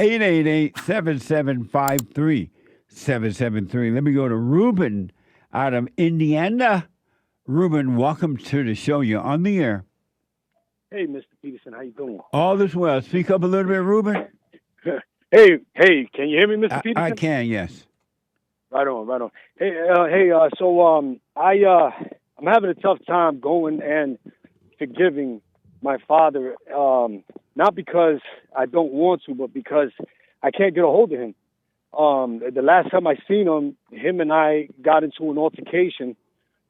888-775-3773. Let me go to Ruben out of Indiana. Ruben, welcome to the show. You're on the air. Hey, Mr. Peterson, how you doing? All is well. Speak up a little bit, Ruben. Hey, can you hear me, Mr. Peterson? I can, yes. Right on, right on. Hey, I'm having a tough time going and forgiving my father, not because I don't want to, but because I can't get a hold of him. The last time I seen him and I got into an altercation.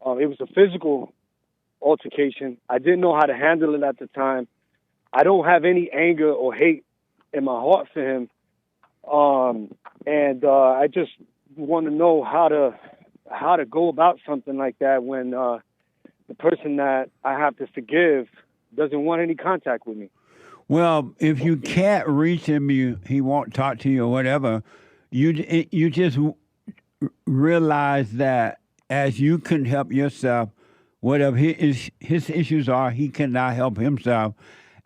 It was a physical altercation. I didn't know how to handle it at the time. I don't have any anger or hate in my heart for him. I just want to know how to go about something like that when the person that I have to forgive doesn't want any contact with me. Well, if you can't reach him, he won't talk to you or whatever. You just realize that as you can help yourself, whatever his issues are, he cannot help himself,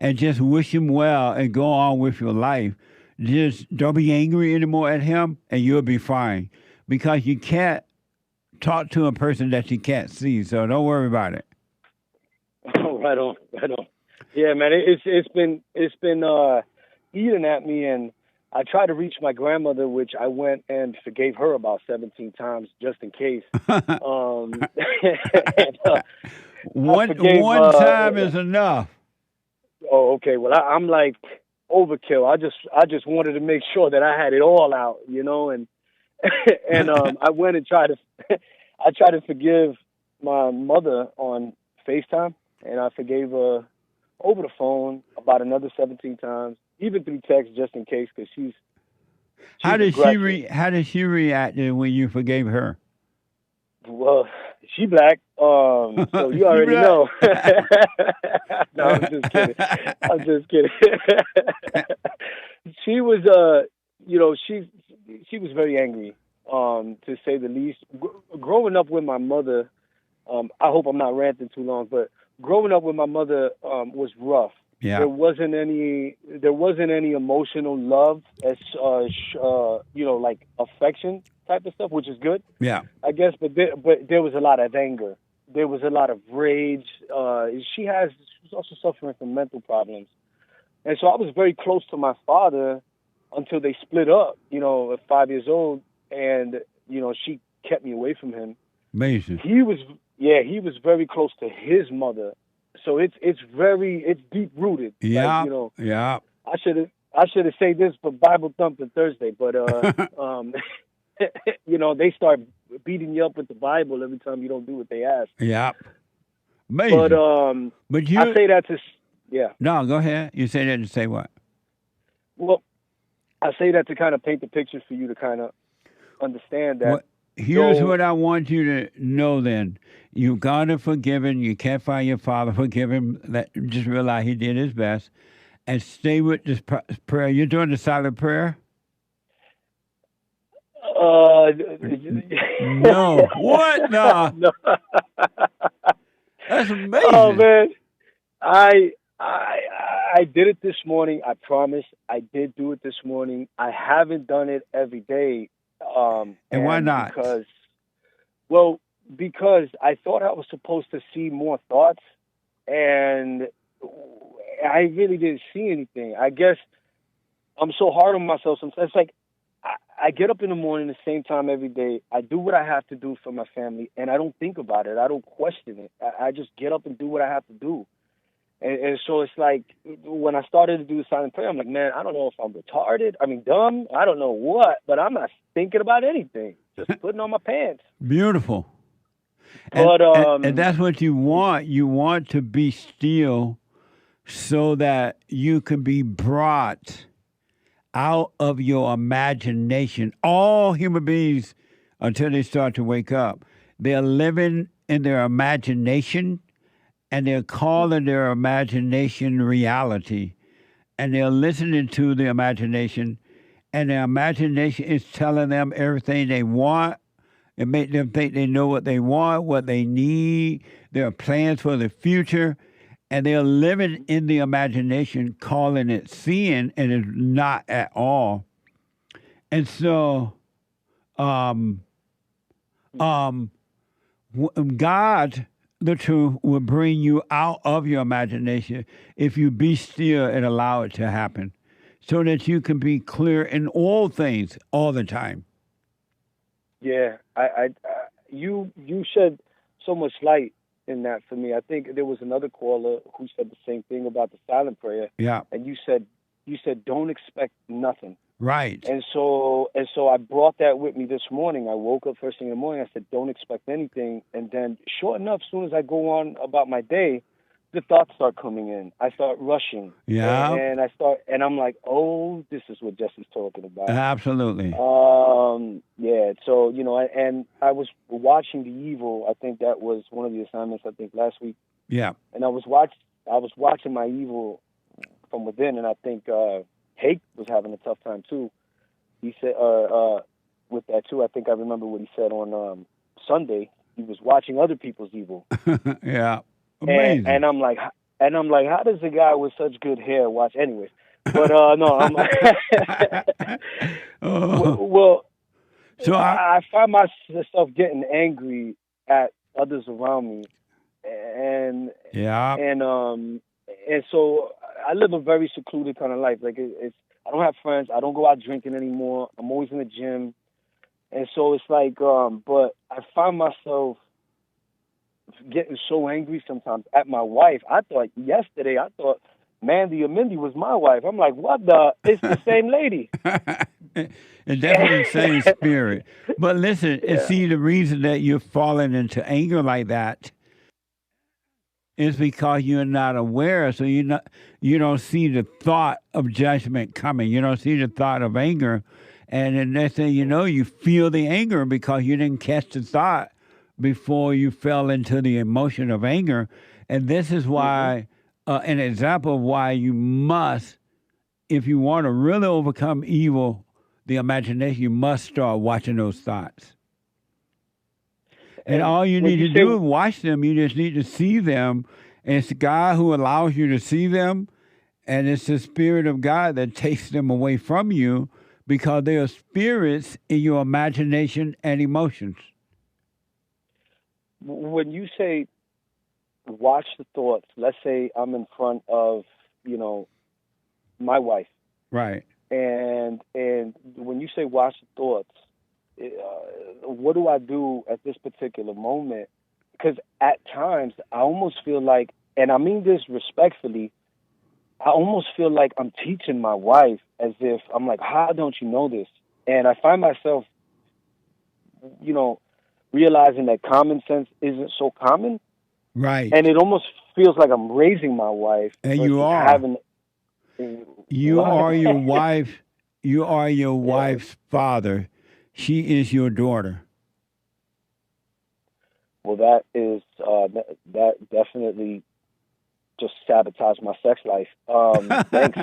and just wish him well and go on with your life. Just don't be angry anymore at him, and you'll be fine. Because you can't talk to a person that you can't see, so don't worry about it. Oh, right on. Yeah, man, it's been eating at me, and I tried to reach my grandmother, which I went and forgave her about 17 times just in case. One time is enough. Oh, okay. Well, I'm like overkill. I just wanted to make sure that I had it all out, and I went and tried to forgive my mother on FaceTime, and I forgave her over the phone about another 17 times. Even through text, just in case, because she's How did she react when you forgave her? Well, she black, so you already know. No, I'm just kidding. She was, she was very angry, to say the least. Growing up with my mother, I hope I'm not ranting too long, but growing up with my mother was rough. Yeah. There wasn't any emotional love as like affection type of stuff, which is good. Yeah. I guess, but there was a lot of anger. There was a lot of rage. She was also suffering from mental problems, and so I was very close to my father until they split up. At 5 years old, and she kept me away from him. Amazing. He was very close to his mother. So it's deep rooted. Yeah, like, yeah. I should have said this for Bible Thumping Thursday, but they start beating you up with the Bible every time you don't do what they ask. Yeah, amazing. But I say that to No, go ahead. You say that to say what? Well, I say that to kind of paint the picture for you to kind of understand that. Here's what I want you to know then. You got to forgive him. You can't find your father. Forgive him. Just realize he did his best. And stay with this prayer. You're doing the silent prayer? No. What? No. That's amazing. Oh, man. I did it this morning. I promise. I did do it this morning. I haven't done it every day. And why not? Because I thought I was supposed to see more thoughts, and I really didn't see anything. I guess I'm so hard on myself sometimes. It's like I get up in the morning the same time every day. I do what I have to do for my family, and I don't think about it. I don't question it. I just get up and do what I have to do. And so it's like when I started to do the silent prayer, I'm like, man, I don't know if I'm retarded. I mean, dumb. I don't know what, but I'm not thinking about anything. Just putting on my pants. Beautiful. But and that's what you want. You want to be still so that you can be brought out of your imagination. All human beings, until they start to wake up, they're living in their imagination, and they're calling their imagination reality. And they're listening to the imagination, and their imagination is telling them everything they want. It makes them think they know what they want, what they need, their plans for the future. and they're living in the imagination, calling it seeing, and it's not at all. And so, um, um, God, the truth, will bring you out of your imagination if you be still and allow it to happen, so that you can be clear in all things all the time. Yeah, you shed so much light in that for me. I think there was another caller who said the same thing about the silent prayer, Yeah, and you said don't expect nothing. right. And so I brought that with me this morning. I woke up first thing in the morning. I said, "Don't expect anything." And then, sure enough, as soon as I go on about my day, the thoughts start coming in. I start rushing, Yeah, and I'm like, "Oh, this is what Jesse's talking about." absolutely. Yeah. So and I was watching The Evil. I think that was one of the assignments. I think last week, Yeah, and I was watching my evil from within, and I think Hake was having a tough time too. He said, with that too. I think I remember what he said on Sunday. He was watching other people's evil, yeah. and Amazing. and I'm like, how does a guy with such good hair watch? Anyways, but no, I'm like, Oh, well, so I, I find myself getting angry at others around me, and yeah, and and so I live a very secluded kind of life. Like it's I don't have friends. I don't go out drinking anymore. I'm always in the gym, and so it's like, but I find myself getting so angry sometimes at my wife. I thought yesterday, Mandy or Mindy was my wife. I'm like, what the? It's the same lady. it's definitely the same spirit. But listen, and Yeah. see, the reason that you're falling into anger like that is because you're not aware. So you don't see the thought of judgment coming. You don't see the thought of anger, and then next thing you know, you feel the anger because you didn't catch the thought before you fell into the emotion of anger. And this is hmm why, an example of why you must, if you want to really overcome evil, the imagination, you must start watching those thoughts. And And all you when need you to say, do is watch them. You just need to see them. And it's God who allows you to see them. And it's the Spirit of God that takes them away from you because they are spirits in your imagination and emotions. when you say watch the thoughts, let's say I'm in front of, you know, my wife, Right. and when you say watch the thoughts, what do I do at this particular moment? Because at times I almost feel like, and I mean this respectfully, I almost feel like I'm teaching my wife as if I'm like, how don't you know this? And I find myself, you know, realizing that common sense isn't so common, and Right. it almost feels like I'm raising my wife And you versus are. having You what? are your wife. You are your Yeah. wife's father. She is your daughter. Well, that is that definitely just sabotaged my sex life. Thanks.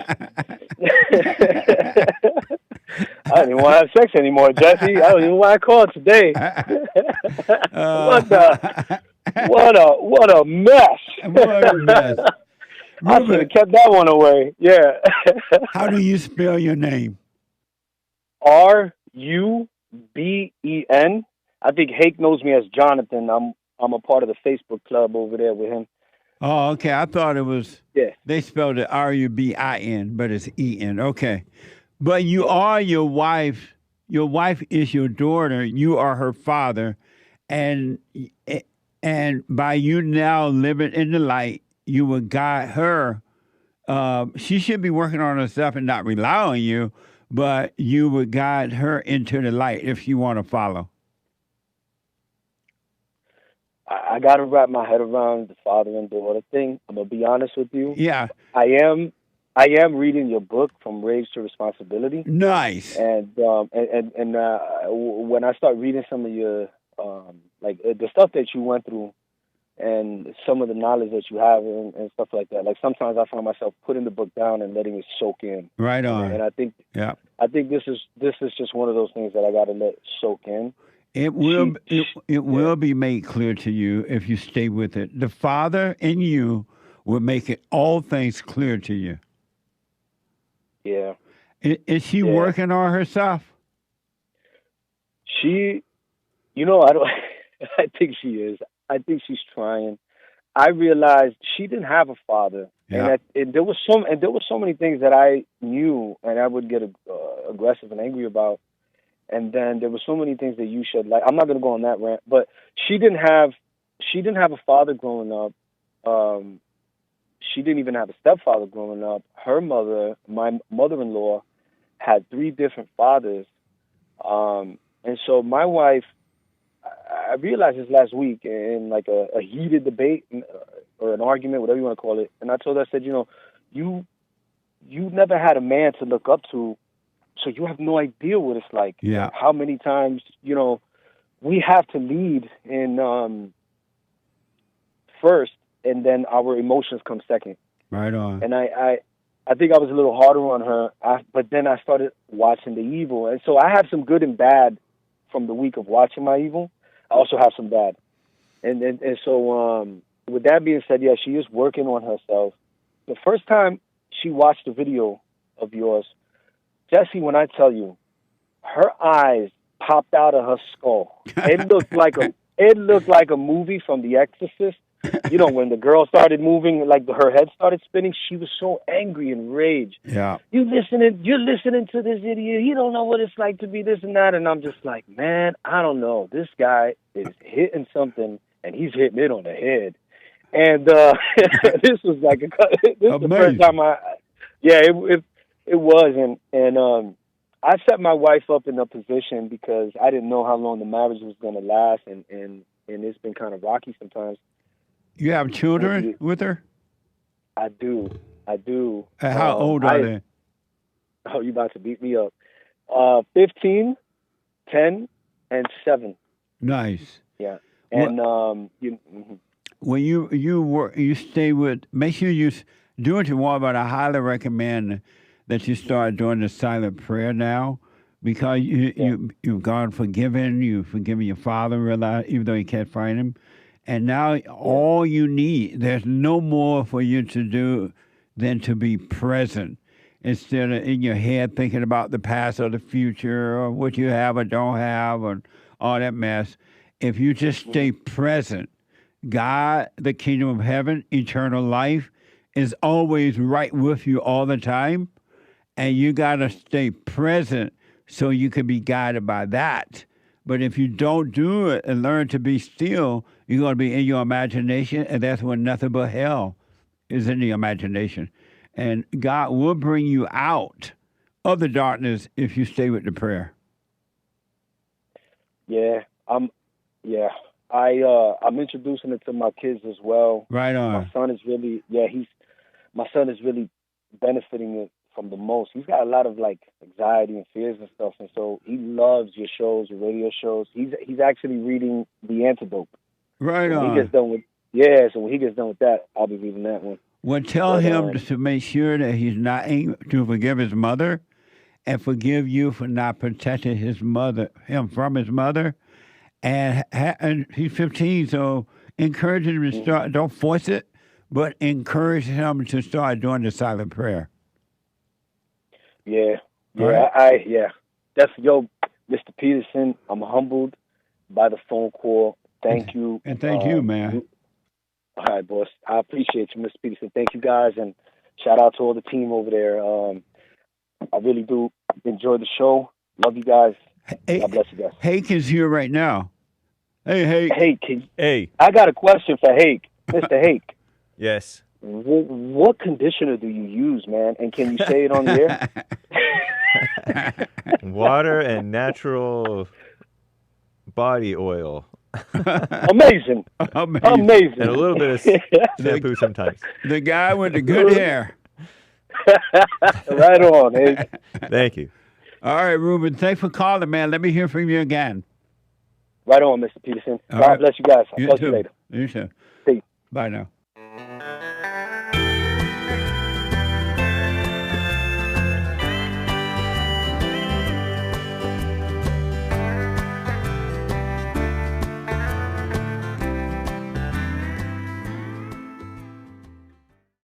I don't even want to have sex anymore, Jesse. I don't even want to call today. what the? uh, What a mess. what a mess. I should Ruben, have kept that one away. Yeah. how do you spell your name? Ruben. I think Hake knows me as Jonathan. I'm a part of the Facebook club over there with him. Oh, okay. I thought it was, Yeah. they spelled it Rubin, but it's En. Okay. But you Yeah. are your wife. Your wife is your daughter. You are her father. And and by you now living in the light, you will guide her. She should be working on herself and not rely on you, but you would guide her into the light if you want to follow. I got to wrap my head around the father and daughter thing. I'm gonna be honest with you. Yeah, I am I am reading your book from Rage to Responsibility, nice. and when I start reading some of your like the stuff that you went through and some of the knowledge that you have and stuff like that. Like sometimes I find myself putting the book down and letting it soak in, Right and on. Yeah. I think this is just one of those things that I got to let soak in. It will it Yeah. will be made clear to you if you stay with it. The Father in you will make it all things clear to you. Yeah. Is she Yeah. working on herself? She, I don't. I think she is. I think she's trying. I realized she didn't have a father, Yeah. and there was so many things that I knew, and I would get aggressive and angry about. And then there were so many things that you should like. I'm not going to go on that rant, but she didn't have a father growing up. She didn't even have a stepfather growing up. Her mother, my mother-in-law, had 3 different fathers, and so my wife. I realized this last week in like a heated debate or an argument, whatever you want to call it. And I told her, I said, you never had a man to look up to, so you have no idea what it's like. Yeah. How many times, we have to lead in first, and then our emotions come second. Right on. And I think I was a little harder on her, but then I started watching the evil. And so I have some good and bad from the week of watching my evil. I also have some bad. And so with that being said, yeah, she is working on herself. The first time she watched a video of yours, Jesse, when I tell you, her eyes popped out of her skull. It looked like a movie from The Exorcist. When the girl started moving, like her head started spinning, she was so angry and rage. Yeah. You're listening to this idiot. He don't know what it's like to be this and that. And I'm just like, man, I don't know. This guy is hitting something, and he's hitting it on the head. And this was like this is the first time it was, and I set my wife up in a position because I didn't know how long the marriage was going to last, and it's been kind of rocky sometimes. You have children with her? I do. How old are they? Oh, you about to beat me up. 15, 10, and 7. Nice. Yeah. And when you work, you stay with. Make sure you do what you want, but I highly recommend that you start doing the silent prayer now, because you've God forgiven. You've forgiven your father, realize, even though you can't find him. And now all you need, there's no more for you to do than to be present, instead of in your head thinking about the past or the future or what you have or don't have or all that mess. If you just stay present, God, the kingdom of heaven, eternal life, is always right with you all the time. And you got to stay present so you can be guided by that. But if you don't do it and learn to be still, you're going to be in your imagination, and that's when nothing but hell is in the imagination. And God will bring you out of the darkness if you stay with the prayer. Yeah, I'm introducing it to my kids as well. Right on. My son is really benefiting it from the most. He's got a lot of like anxiety and fears and stuff, and so he loves your shows, your radio shows. He's actually reading The Antidote. Right so on. So when he gets done with that, I'll be reading that one. Well, tell him to make sure that he's not angry, to forgive his mother, and forgive you for not protecting him from his mother. And he's 15, so encourage him to start. Don't force it, but encourage him to start doing the silent prayer. Yeah, Right. That's Mr. Peterson. I'm humbled by the phone call. Thank you, and thank you, man. All right, boss. I appreciate you, Mr. Peterson. Thank you, guys, and shout out to all the team over there. I really do enjoy the show. Love you guys. God bless you guys. Hake is here right now. Hey, Hake. Hey. I got a question for Hake. Mr. Hake. Yes. What conditioner do you use, man? And can you say it on the air? Water and natural body oil. Amazing. And a little bit of shampoo sometimes. The guy with the good hair. Right on, Hake. Thank you. All right, Ruben. Thanks for calling, man. Let me hear from you again. Right on, Mr. Peterson. All God right. bless you guys. I'll talk to too. you later. You too. Peace. Bye now.